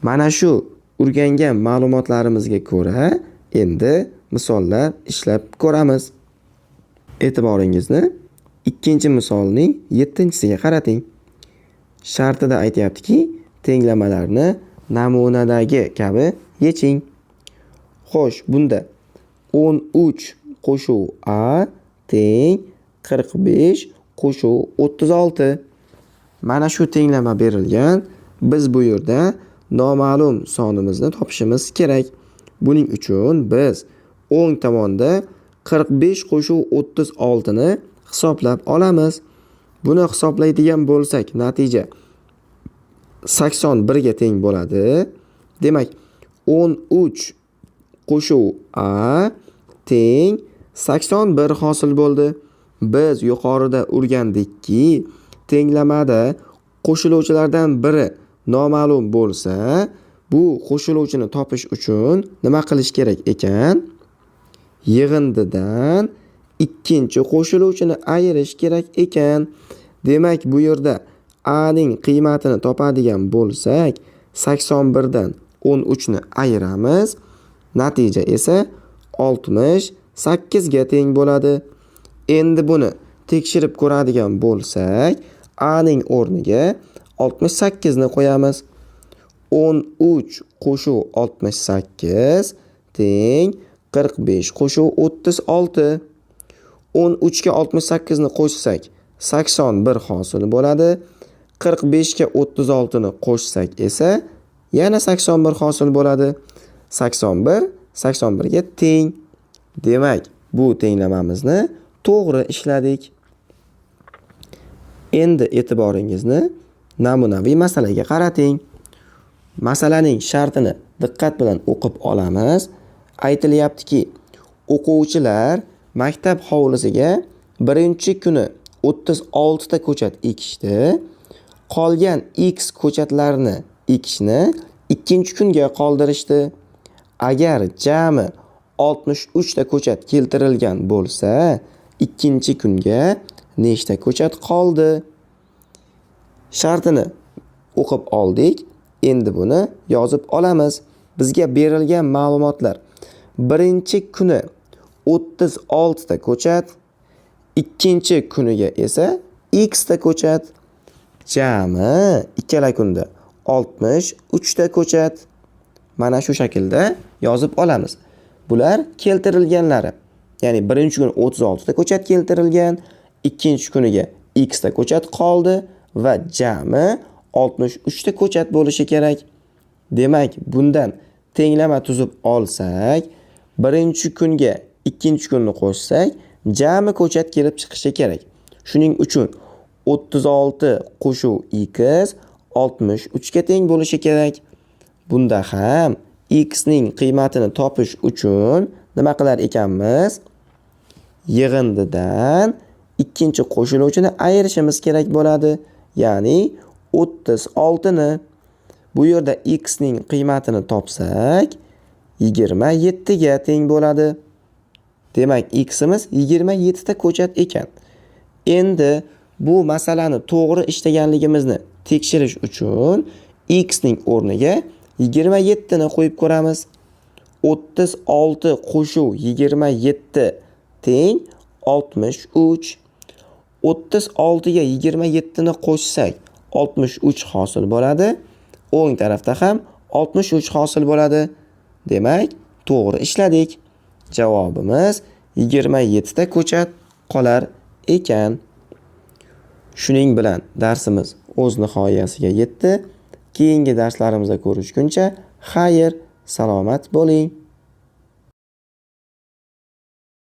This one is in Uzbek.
Mana shu o'rgangan ma'lumotlarimizga ko'ra endi misollar ishlab ko'ramiz. E'tiboringizni ikkinchi misolning 7-siga qarating. Shartida aytayaptiki, tenglamalarni namunadagi kabi yeching. Xo'sh, bunda 13 qo'shuv A teng 45 qo'shuv 36. Mana shu tenglama berilgan. Biz bu yerda noma'lum sonimizni topishimiz kerak. Buning uchun biz o'ng tomonda 45 qo'shuv 36 ni hisoblab olamiz. Buni hisoblaydigan bo'lsak, natija 81 ga teng bo'ladi. Demak, 13 qo'shuv A teng 81 hosil bo'ldi. Biz yuqorida o'rgandikki, tenglamada qo'shiluvchilardan biri noma'lum bo'lsa, bu qo'shiluvchini topish uchun nima qilish kerak ekan? Yig'indidan ikkinchi qo'shiluvchini ayirish kerak ekan. Demak, bu yerda A ning qiymatini topadigan bo'lsak, 81 dan 13 ni ayiramiz. Natija esa 68 ga teng bo'ladi. Endi buni tekshirib ko'radigan bo'lsak, A ning o'rniga 68 ni qo'yamiz. 13 qo'shuv 68 teng 45 qo'shuv 36. 13 ga 68 ni qo'shsak 81 hosil bo'ladi. 45 ga 36 ni qo'shsak esa yana 81 hosil bo'ladi. 81 ga teng. Demak, bu tenglamamizni to'g'ri ishladik. Endi e'tiboringizni namunaviy masalaga qarating. Masalaning shartini diqqat bilan o'qib olamiz. Aytilyaptiki, o'quvchilar maktab hovlisiga birinchi kuni 36 ta ko'chat ekishdi. Qolgan X ko'chatlarni ekishni ikkinchi kunga qoldirishdi. Agar jami 63 ta ko'chat keltirilgan bo'lsa, ikkinchi kunga nechta ko'chat qoldi? Shartini o'qib oldik. Endi buni yozib olamiz. Bizga berilgan ma'lumotlar: birinchi kuni 36 ta ko'chat, ikkinchi kuniga esa X ta ko'chat. Jami ikkala kunda 63 ta ko'chat. Mana shu shaklda yozib olamiz. Bular keltirilganlari. Ya'ni birinchi kun 36 ta ko'chat keltirilgan, ikkinchi kuniga X ta ko'chat qoldi va jami 63 ta ko'chat bo'lishi kerak. Demak, bundan tenglama tuzib olsak, birinchi kunga ikkinchi kunni qo'shsak, jami ko'chat kelib chiqishi kerak. Shuning uchun 36 qo'shuv X 63 ga teng bo'lishi kerak. Bunda ham X ning qiymatini topish uchun nima qilar ekanmiz? Yig'indidan ikkinchi qo'shiluvchini ayirishimiz kerak bo'ladi. Ya'ni 36 ni. Bu yerda X ning qiymatini topsak, 27 ga teng bo'ladi. Demak, X'imiz 27 ta ko'chat ekan. Endi bu masalani to'g'ri ishlaganligimizni tekshirish uchun X ning o'rniga 27 ni qo'yib ko'ramiz. 36 qo'shuv 27 teng 63. 36 ga 27 ni qo'shsak 63 hosil bo'ladi. O'ng tarafda ham 63 hosil bo'ladi. Demak, to'g'ri ishladik. Javobimiz 27 ta ko'chat qolar ekan. Shuning bilan darsimiz o'z nihoyasiga yetdi. Keyingi darslarimizda ko'rishguncha xayr, salomat bo'ling.